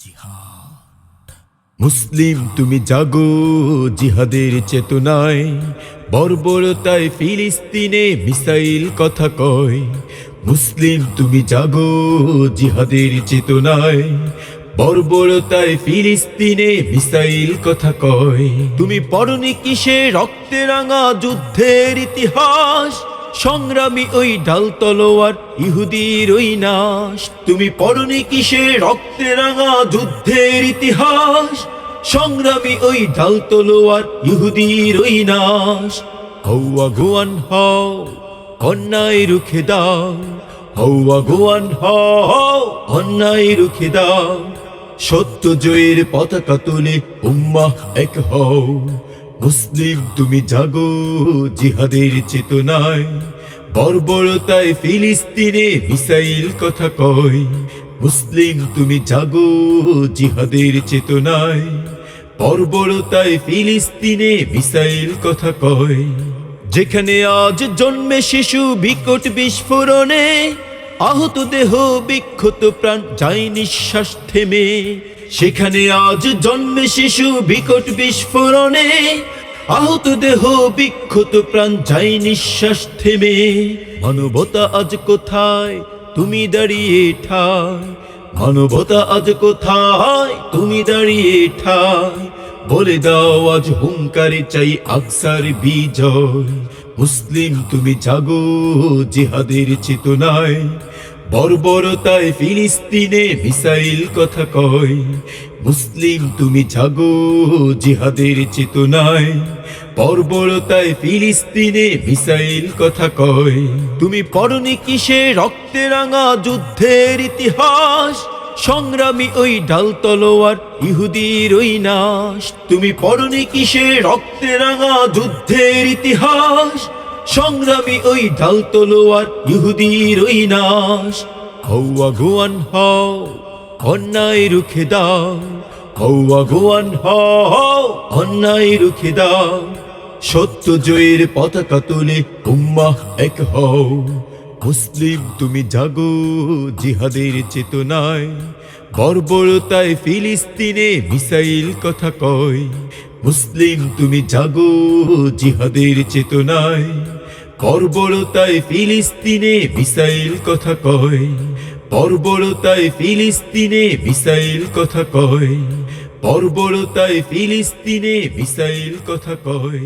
জিহাদ। মুসলিম তুমি জাগো জিহাদের চেতনায়, বর্বরতায় ফিলিস্তিনে মিসাইল কথা কয়। মুসলিম তুমি জাগো জিহাদের চেতনায়, বর্বরতায় ফিলিস্তিনে মিসাইল কথা কয়। তুমি পড়নি কিসে রক্তে রাঙা যুদ্ধের ইতিহাস, সংগ্রামী ওই ঢাল তলোয়ার ইহুদির ওই নাশ। তুমি পড়নি কিসে রক্তে রাঙা যুদ্ধের ইতিহাস, সংগ্রামী ওই ঢাল তলোয়ার ইহুদির ওই নাশ। হও আগুয়ান হও, অন্যায় রুখে দাও। হও আগুয়ান হও, অন্যায় রুখে দাও। সত্য জয়ের পতাকা তুলে উম্মাহ এক হও। মুসলিম তুমি জাগো জিহাদের চেতনায়, বর্বরতায় ফিলিস্তিনে মিসাইল কথা কয়। মুসলিম তুমি জাগো জিহাদের চেতনায়, বর্বরতায় ফিলিস্তিনে মিসাইল কথা কয়। যেখানে আজ জন্মে শিশু বিকট বিস্ফোরণে, আহত দেহ বিক্ষত প্রাণ যায় নিঃশ্বাস থেমে। সেখানে আজ জন্মে শিশু বিকট বিস্ফোরণে, আহত দেহ বিক্ষত প্রাণ যায় নিঃশ্বাস থেমে। মানবতা আজ কোথায় তুমি দাঁড়িয়ে ঠায়, মানবতা আজ কোথায় তুমি দাঁড়িয়ে ঠায়। বলে দাও আজ হুঙ্কারে চাই আকসার বিজয়। মুসলিম তুমি জাগো জিহাদের চেতনায়, বর্বরতায় ফিলিস্তিনে মিসাইল কথা কয়। মুসলিম তুমি জাগো জিহাদের চেতনায়, বর্বরতায় ফিলিস্তিনে মিসাইল কথা কয়। তুমি পড়নি কিসে রক্তে রাঙা যুদ্ধের ইতিহাস, সংগ্রামী ওই ঢাল তলোয়ার ইহুদির ওই নাশ। তুমি পড়নি কিসে রক্তে রাঙা যুদ্ধের ইতিহাস, সংগ্রামী ওই ঢাল তলোয়ার ইহুদির ওই নাশ। হও আগুয়ান হও, অন্যায় রুখে দাও। হও আগুয়ান হও, অন্যায় রুখে দাও। সত্য জয়ের পতাকা তুলে উম্মাহ এক হও। মুসলিম তুমি জাগো জিহাদের চেতনায়, বর্বরতায় ফিলিস্তিনে মিসাইল কথা কয়। মুসলিম তুমি জাগো জিহাদের চেতনায়, বর্বরতায় ফিলিস্তিনে মিসাইল কথা কয়। বর্বরতায় ফিলিস্তিনে মিসাইল কথা কয়। বর্বরতায় ফিলিস্তিনে মিসাইল কথা কয়।